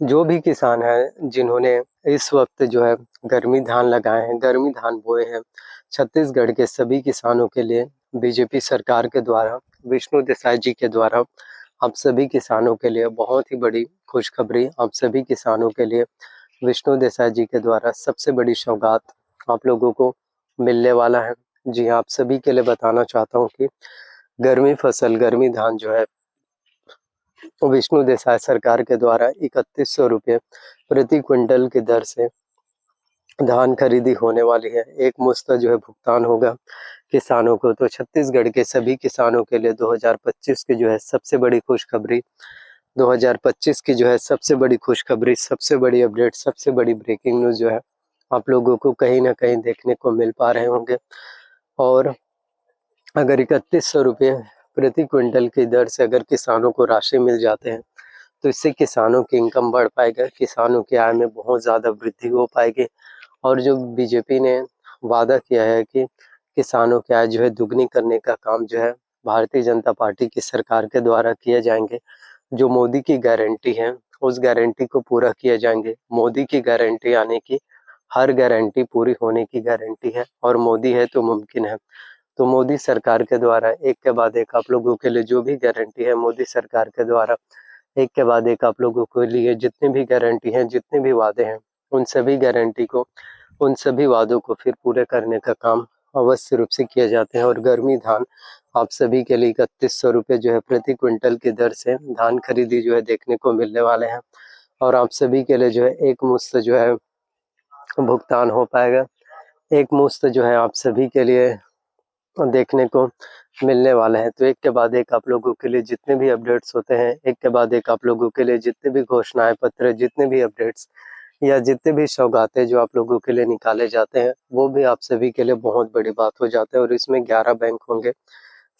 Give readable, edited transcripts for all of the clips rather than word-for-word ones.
जो भी किसान हैं जिन्होंने इस वक़्त जो है गर्मी धान लगाए हैं, गर्मी धान बोए हैं, छत्तीसगढ़ के सभी किसानों के लिए बीजेपी सरकार के द्वारा, विष्णु देसाई जी के द्वारा आप सभी किसानों के लिए बहुत ही बड़ी खुशखबरी, आप सभी किसानों के लिए विष्णु देसाई जी के द्वारा सबसे बड़ी सौगात आप लोगों को मिलने वाला है। जी हाँ, आप सभी के लिए बताना चाहता हूँ कि गर्मी फसल, गर्मी धान जो है विष्णु देसाई सरकार के द्वारा 3100 रुपये प्रति क्विंटल की दर से धान खरीदी होने वाली है। एक मुश्त जो है भुगतान होगा किसानों को। तो छत्तीसगढ़ के सभी किसानों के लिए 2025 की जो है सबसे बड़ी खुशखबरी, 2025 की जो है सबसे बड़ी खुशखबरी, सबसे बड़ी अपडेट, सबसे बड़ी ब्रेकिंग न्यूज़ जो है आप लोगों को कहीं न कहीं देखने को मिल पा रहे होंगे। और अगर 3100 रुपये प्रति क्विंटल की दर से अगर किसानों को राशि मिल जाते हैं, तो इससे किसानों की इनकम बढ़ पाएगा, किसानों की आय में बहुत ज़्यादा वृद्धि हो पाएगी। और जो बीजेपी ने वादा किया है कि किसानों की आय जो है दुगनी करने का काम जो है भारतीय जनता पार्टी की सरकार के द्वारा किए जाएंगे। जो मोदी की गारंटी है उस गारंटी को पूरा किया जाएंगे। मोदी की गारंटी आने की हर गारंटी पूरी होने की गारंटी है, और मोदी है तो मुमकिन है। तो मोदी सरकार के द्वारा एक के बाद एक आप लोगों के लिए जो भी गारंटी है, मोदी सरकार के द्वारा एक के बाद एक आप लोगों के लिए जितनी भी गारंटी हैं, जितने भी वादे हैं, उन सभी गारंटी को, उन सभी वादों को फिर पूरे करने का काम अवश्य रूप से किए जाते हैं। और गर्मी धान आप सभी के लिए 3100 रुपये जो है प्रति क्विंटल की दर से धान खरीदी जो है देखने को मिलने वाले हैं। और आप सभी के लिए जो है एक मुश्त जो है भुगतान हो पाएगा। एक मुश्त जो है आप सभी के लिए देखने को मिलने वाला है। तो एक के बाद एक आप लोगों के लिए जितने भी अपडेट्स होते हैं, एक के बाद एक आप लोगों के लिए जितने भी घोषणाएं पत्र, जितने भी अपडेट्स या जितने भी सौगातें जो आप लोगों के लिए निकाले जाते हैं, वो भी आप सभी के लिए बहुत बड़ी बात हो जाता है। और इसमें 11 बैंक होंगे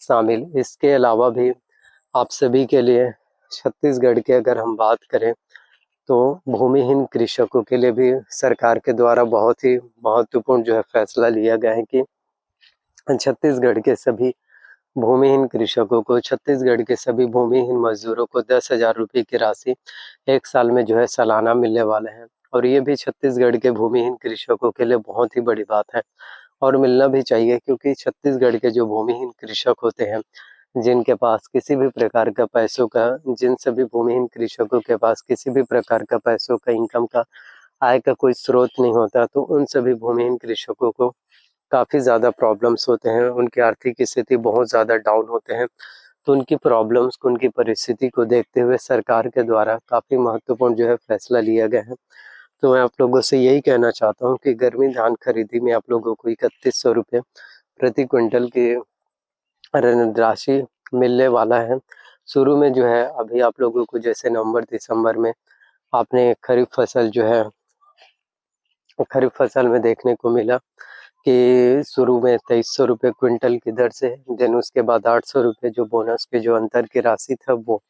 शामिल। इसके अलावा भी आप सभी के लिए छत्तीसगढ़ की अगर हम बात करें, तो भूमिहीन कृषकों के लिए भी सरकार के द्वारा बहुत ही महत्वपूर्ण जो है फैसला लिया गया है कि छत्तीसगढ़ के सभी भूमिहीन कृषकों को, छत्तीसगढ़ के सभी भूमिहीन मजदूरों को 10,000 रुपये की राशि एक साल में जो है सालाना मिलने वाले हैं। और ये भी छत्तीसगढ़ के भूमिहीन कृषकों के लिए बहुत ही बड़ी बात है, और मिलना भी चाहिए, क्योंकि छत्तीसगढ़ के जो भूमिहीन कृषक होते हैं, जिनके पास किसी भी प्रकार का पैसों का, जिन सभी भूमिहीन कृषकों के पास किसी भी प्रकार का पैसों का, इनकम का, आय का कोई स्रोत नहीं होता, तो उन सभी भूमिहीन कृषकों को काफ़ी ज़्यादा प्रॉब्लम्स होते हैं, उनकी आर्थिक स्थिति बहुत ज़्यादा डाउन होते हैं। तो उनकी प्रॉब्लम्स को, उनकी परिस्थिति को देखते हुए सरकार के द्वारा काफ़ी महत्वपूर्ण जो है फैसला लिया गया है। तो मैं आप लोगों से यही कहना चाहता हूँ कि गर्मी धान खरीदी में आप लोगों को 3100 रुपये प्रति क्विंटल की राशि मिलने वाला है। शुरू में जो है अभी आप लोगों को जैसे नवंबर दिसंबर में आपने खरीफ फसल जो है, खरीफ फसल में देखने को मिला कि शुरू में 2300 रुपये क्विंटल की दर से, देन उसके बाद 800 रुपये जो बोनस के जो अंतर की राशि था वो,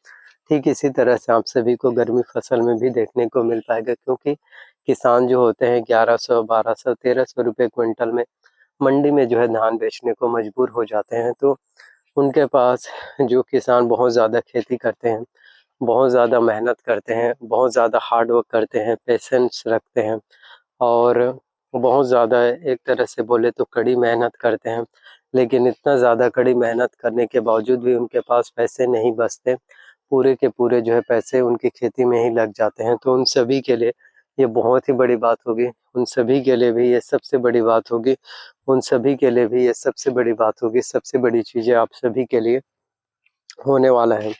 ठीक इसी तरह से आप सभी को गर्मी फसल में भी देखने को मिल पाएगा। क्योंकि किसान जो होते हैं 1100, 1200, 1300 रुपये क्विंटल में मंडी में जो है धान बेचने को मजबूर हो जाते हैं। तो उनके पास, जो किसान बहुत ज़्यादा खेती करते हैं, बहुत ज़्यादा मेहनत करते हैं, बहुत ज़्यादा हार्ड वर्क करते हैं, पेशेंस रखते हैं, और बहुत ज़्यादा एक तरह से बोले तो कड़ी मेहनत करते हैं, लेकिन इतना ज़्यादा कड़ी मेहनत करने के बावजूद भी उनके पास पैसे नहीं बचते, पूरे के पूरे जो है पैसे उनकी खेती में ही लग जाते हैं। तो उन सभी के लिए ये बहुत ही बड़ी बात होगी, उन सभी के लिए भी ये सबसे बड़ी बात होगी, उन सभी के लिए भी ये सबसे बड़ी बात होगी, सबसे बड़ी चीज़ें आप सभी के लिए होने वाला है।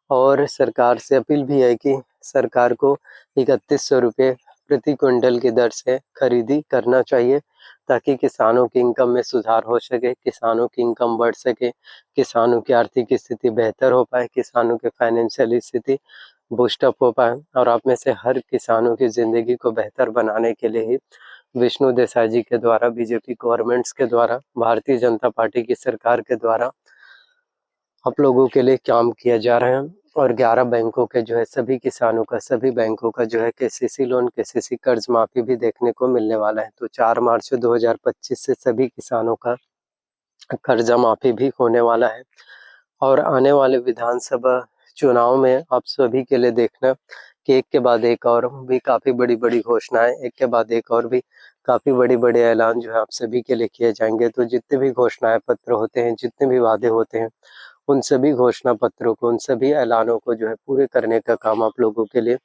और सरकार से अपील भी है कि सरकार को 3100 रुपये प्रति क्विंटल की दर से खरीदी करना चाहिए, ताकि किसानों की इनकम में सुधार हो सके, किसानों की इनकम बढ़ सके, किसानों की आर्थिक स्थिति बेहतर हो पाए, किसानों की फाइनेंशियल स्थिति बूस्टअप हो पाए। और आप में से हर किसानों की ज़िंदगी को बेहतर बनाने के लिए ही विष्णु देसाई जी के द्वारा, बीजेपी गवर्नमेंट्स के द्वारा, भारतीय जनता पार्टी की सरकार के द्वारा आप लोगों के लिए काम किया जा रहा है। और 11 बैंकों के जो है सभी किसानों का, सभी बैंकों का जो है केसीसी लोन, केसीसी कर्ज माफ़ी भी देखने को मिलने वाला है। तो 4 मार्च 2025 से सभी किसानों का कर्जा माफ़ी भी होने वाला है। और आने वाले विधानसभा चुनाव में आप सभी के लिए देखना कि एक के बाद एक और भी काफ़ी बड़ी-बड़ी घोषणाएँ, एक के बाद एक और भी काफ़ी बड़े-बड़े ऐलान जो है आप सभी के लिए किए जाएँगे। तो जितने भी घोषणाएँ पत्र होते हैं, जितने भी वादे होते हैं, उन सभी घोषणा पत्रों को, उन सभी ऐलानों को जो है पूरे करने का काम आप लोगों के लिए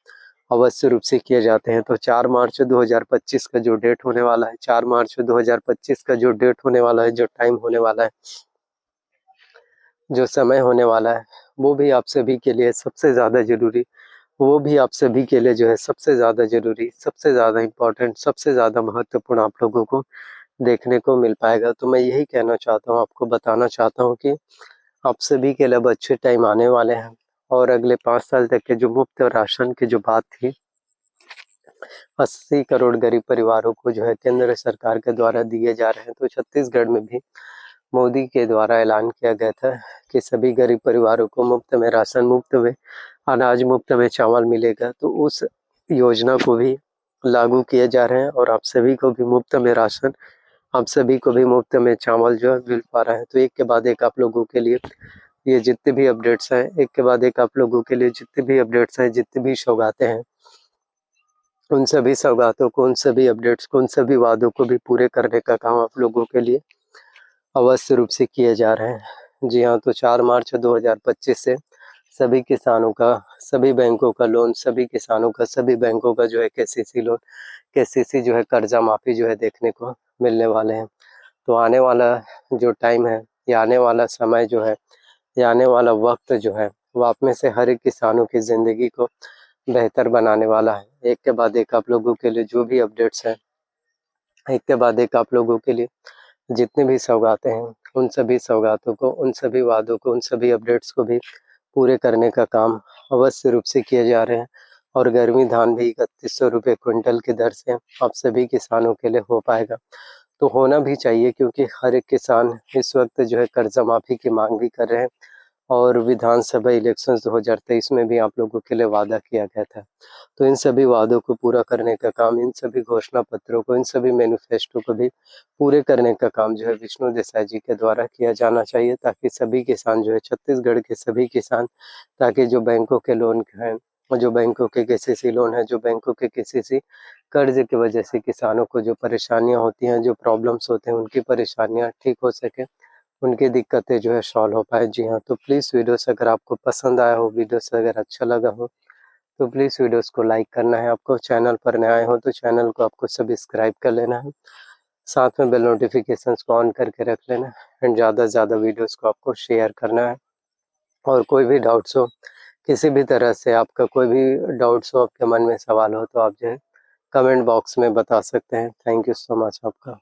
अवश्य रूप से किए जाते हैं। तो 4 मार्च 2025 का जो डेट होने वाला है, 4 मार्च 2025 का जो डेट होने वाला है, जो टाइम होने वाला है, जो समय होने वाला है, वो भी आप सभी के लिए सबसे ज़्यादा ज़रूरी, वो भी आप सभी के लिए जो है सबसे ज़्यादा ज़रूरी, सबसे ज़्यादा इम्पोर्टेंट, सबसे ज़्यादा महत्वपूर्ण आप लोगों को देखने को मिल पाएगा। तो मैं यही कहना चाहता हूँ, आपको बताना चाहता हूँ कि आप सभी के लिए अब अच्छे टाइम आने वाले हैं और अगले 5 साल तक के जो मुफ्त राशन की जो बात थी, 80 करोड़ गरीब परिवारों को जो है केंद्र सरकार के द्वारा दिए जा रहे हैं। तो छत्तीसगढ़ में भी मोदी के द्वारा ऐलान किया गया था कि सभी गरीब परिवारों को मुफ्त में राशन, मुफ्त में अनाज, मुफ्त में चावल मिलेगा। तो उस योजना को भी लागू किए जा रहे हैं और आप सभी को भी मुफ्त में राशन, आप सभी को भी मुफ्त में चावल जो है मिल पा रहा है। तो एक के बाद एक आप लोगों के लिए ये जितने भी अपडेट्स हैं, एक के बाद एक आप लोगों के लिए जितने भी अपडेट्स हैं, जितनी भी सौगातें हैं, उन सभी सौगातों को, उन सभी अपडेट्स को, उन सभी वादों को भी पूरे करने का काम आप लोगों के लिए अवश्य रूप से किए जा रहे हैं। जी हाँ, तो 4 मार्च 2025 से सभी किसानों का, सभी बैंकों का लोन, सभी किसानों का, सभी बैंकों का जो है केसीसी लोन, केसीसी जो है कर्जा माफ़ी जो है देखने को मिलने वाले हैं। तो आने वाला जो टाइम है, या आने वाला समय जो है, या आने वाला वक्त जो है, वो आप में से हर एक किसानों की ज़िंदगी को बेहतर बनाने वाला है। एक के बाद एक आप लोगों के लिए जो भी अपडेट्स हैं, एक के बाद एक आप लोगों के लिए जितनी भी सौगातें हैं, उन सभी सौगातों को, उन सभी वादों को, उन सभी अपडेट्स को भी पूरे करने का काम अवश्य रूप से किए जा रहे हैं। और गर्मी धान भी 3100 रुपये क्विंटल की दर से आप सभी किसानों के लिए हो पाएगा। तो होना भी चाहिए, क्योंकि हर एक किसान इस वक्त जो है कर्जा माफ़ी की मांग भी कर रहे हैं और विधानसभा इलेक्शंस 2023 में भी आप लोगों के लिए वादा किया गया था। तो इन सभी वादों को पूरा करने का काम, इन सभी घोषणा पत्रों को, इन सभी मैनिफेस्टो को भी पूरे करने का काम जो है विष्णु देसाई जी के द्वारा किया जाना चाहिए, ताकि सभी किसान जो है, छत्तीसगढ़ के सभी किसान, ताकि जो बैंकों के लोन हैं, जो बैंकों के केसीसी लोन है, जो बैंकों के केसीसी कर्ज की वजह से किसानों को जो परेशानियां होती हैं, जो प्रॉब्लम्स होते हैं, उनकी परेशानियां ठीक हो सके, उनकी दिक्कतें जो है सॉल्व हो पाए। जी हाँ, तो प्लीज़ वीडियोस अगर आपको पसंद आया हो, वीडियोस अगर अच्छा लगा हो, तो प्लीज़ वीडियोस को लाइक करना है। आपको चैनल पर नए आए हो तो चैनल को आपको सब्सक्राइब कर लेना है। साथ में बेल नोटिफिकेशंस को ऑन करके रख लेना है एंड ज़्यादा से ज़्यादा वीडियोस को आपको शेयर करना है। और कोई भी डाउट्स हो, किसी भी तरह से आपका कोई भी डाउट्स हो, आपके मन में सवाल हो, तो आप जो है कमेंट बॉक्स में बता सकते हैं। थैंक यू सो मच आपका।